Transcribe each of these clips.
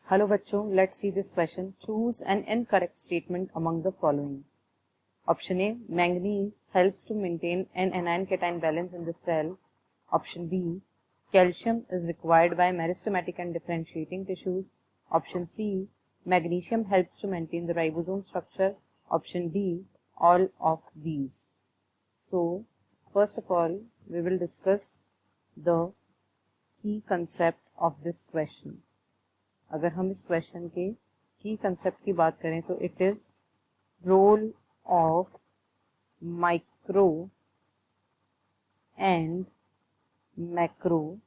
Hello बच्चों, let's see this question. Choose an incorrect statement among the following. Option A, manganese helps to maintain an anion cation balance in the cell. Option B, calcium is required by meristematic and differentiating tissues. Option C, magnesium helps to maintain the ribosome structure. Option D, all of these. So first of all we will discuss the key concept of this question. अगर हम इस question के की concept की बात करें तो it is role of micro and macro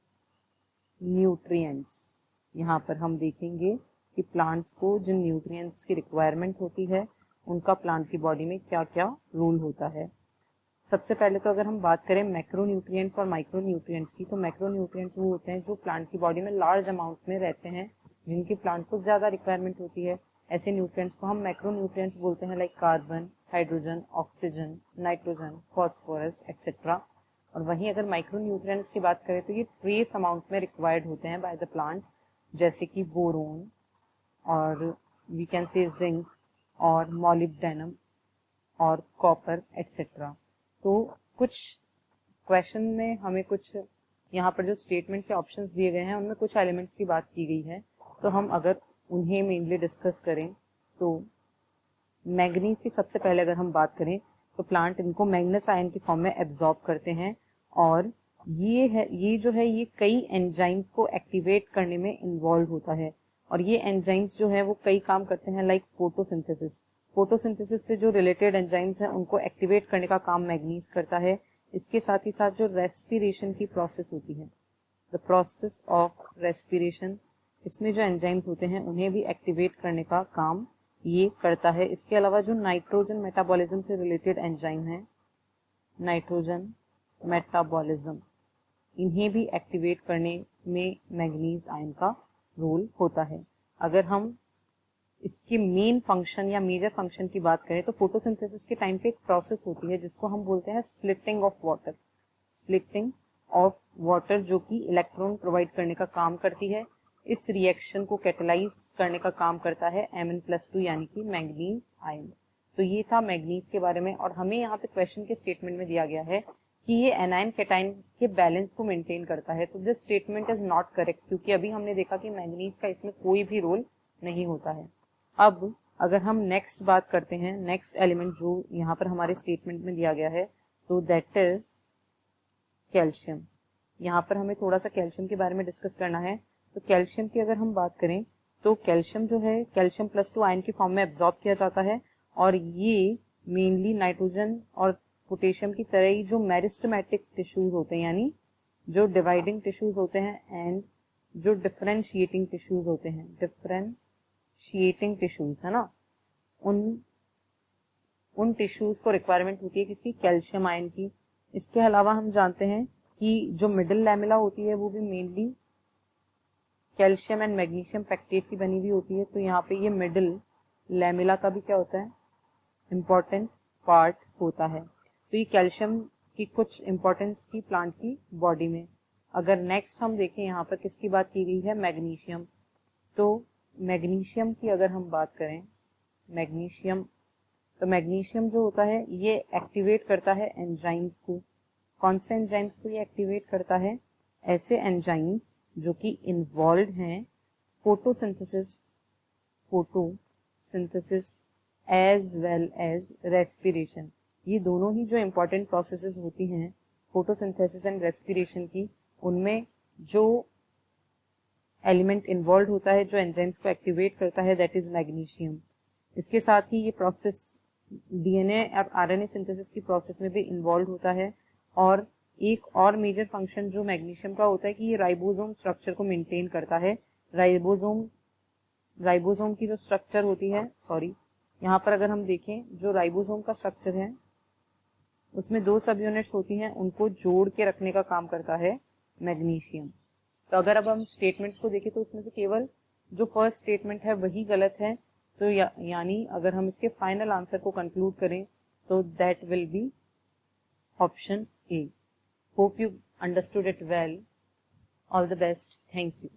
nutrients. यहाँ पर हम देखेंगे कि प्लांट्स को जिन न्यूट्रिएंट्स की रिक्वायरमेंट होती है उनका प्लांट की बॉडी में क्या क्या रोल होता है. सबसे पहले तो अगर हम बात करें मैक्रो न्यूट्रिएंट्स और माइक्रो न्यूट्रिएंट्स की, तो मैक्रो न्यूट्रिएंट्स वो होते हैं जो प्लांट की बॉडी में लार्ज अमाउंट में रहते हैं, जिनकी प्लांट को ज़्यादा रिक्वायरमेंट होती है. ऐसे न्यूट्रिएंट्स को हम मैक्रो न्यूट्रिएंट्स बोलते हैं, like carbon, hydrogen, oxygen, nitrogen, phosphorus etcetera. और वहीं अगर माइक्रो न्यूट्रिएंट्स की बात करें तो ये ट्रेस अमाउंट में रिक्वायर्ड होते हैं बाय द प्लांट, जैसे कि बोरोन और वी कैन से जिंक और मॉलिब्डेनम और कॉपर एक्सेट्रा. तो कुछ क्वेश्चन में हमें कुछ यहाँ पर जो स्टेटमेंट्स या ऑप्शंस दिए गए हैं उनमें कुछ एलिमेंट्स की बात की गई है, तो हम अगर उन्हें मेनली डिस्कस करें तो मैंगनीज की सबसे पहले अगर हम बात करें तो प्लांट इनको मैग्नेस आयन की फॉर्म में एब्जॉर्ब करते हैं, और ये जो है ये कई एंजाइम्स को एक्टिवेट करने में इन्वॉल्व होता है. और ये एंजाइम्स जो है वो कई काम करते हैं, लाइक फोटोसिंथेसिस से जो रिलेटेड एंजाइम्स हैं उनको एक्टिवेट करने का काम मैंगनीज करता है. इसके साथ ही साथ जो रेस्पिरेशन की प्रोसेस होती है, द प्रोसेस ऑफ रेस्पिरेशन, इसमें जो एंजाइम्स होते हैं उन्हें भी एक्टिवेट करने का काम ये करता है. इसके अलावा जो नाइट्रोजन मेटाबॉलिज्म से रिलेटेड एंजाइम है, नाइट्रोजन मेटाबॉलिज्म, इन्हें भी एक्टिवेट करने में मैंगनीज आयन का रोल होता है. अगर हम इसके मेन फंक्शन या मेजर फंक्शन की बात करें तो फोटोसिंथेसिस के टाइम पे एक प्रोसेस होती है जिसको हम बोलते हैं splitting of water. Splitting of water जो कि इलेक्ट्रॉन प्रोवाइड करने का काम करती है. इस रिएक्शन को कैटेलाइज करने का काम करता है Mn+2 यानी कि मैंगनीज आयन. तो ये था मैंगनीज के बारे में. और हमें यहाँ पे क्वेश्चन के स्टेटमेंट में दिया गया है कि ये एनायन कैटायन के बैलेंस को मेंटेन करता है. तो this statement is not correct, क्योंकि अभी हमने देखा कि मैंगनीज का इसमें कोई भी रोल नहीं होता है. अब अगर हम नेक्स्ट बात करते हैं, नेक्स्ट एलिमेंट जो यहाँ पर हमारे स्टेटमेंट में दिया गया है, तो दैट इज कैल्शियम. यहाँ पर हमें थोड़ा सा कैल्शियम के बारे में डिस्कस करना है. तो कैल्शियम की अगर हम बात करें तो कैल्शियम जो है कैल्शियम+2 आयन की फॉर्म में एब्जॉर्ब किया जाता है, और ये मेनली नाइट्रोजन और पोटेशियम की तरह ही जो मेरिस्टेमेटिक टिश्यूज होते हैं, यानी जो डिवाइडिंग टिश्यूज होते हैं, एंड जो डिफरेंशिएटिंग टिश्यूज होते हैं, डिफरेंशिएटिंग टिश्यूज है ना, उन टिश्यूज को रिक्वायरमेंट होती है किसकी, कैल्शियम आयन की. इसके अलावा हम जानते हैं कि जो मिडिल लैमेला होती है वो भी mainly calcium and magnesium pectate की बनी हुई होती है. तो यहाँ पे ये मिडिल लैमेला का भी क्या होता है, इम्पॉर्टेंट पार्ट होता है. तो ये कैल्शियम की कुछ इंपॉर्टेंस थी प्लांट की बॉडी में. अगर नेक्स्ट हम देखें यहाँ पर किसकी बात की गई है, मैग्नीशियम. तो मैग्नीशियम की अगर हम बात करें, मैग्नीशियम, तो मैग्नीशियम जो होता है ये एक्टिवेट करता है एंजाइम्स को. कौन से एंजाइम्स को ये एक्टिवेट करता है, ऐसे एंजाइम्स जो कि इन्वॉल्व हैं photosynthesis as well as respiration. ये दोनों ही जो इम्पोर्टेंट प्रोसेसेस होती हैं फोटोसिंथेसिस एंड रेस्पिरेशन की, उनमें जो एलिमेंट इन्वॉल्व होता है जो एंजाइम्स को एक्टिवेट करता है, दैट इज मैग्नीशियम. इसके साथ ही ये प्रोसेस डीएनए और आरएनए सिंथेसिस की प्रोसेस में भी इन्वॉल्व होता है. और एक और मेजर फंक्शन जो मैग्नीशियम का होता है कि ये राइबोसोम स्ट्रक्चर को मेंटेन करता है. राइबोसोम की जो स्ट्रक्चर होती है, यहाँ पर अगर हम देखें जो राइबोसोम का स्ट्रक्चर है उसमें 2 सब यूनिट्स होती हैं, उनको जोड़ के रखने का काम करता है मैग्नीशियम. तो अगर अब हम स्टेटमेंट्स को देखें तो उसमें से केवल जो फर्स्ट स्टेटमेंट है वही गलत है. तो यानी अगर हम इसके फाइनल आंसर को कंक्लूड करें तो that will be option A. Hope you understood it well. All the best. Thank you.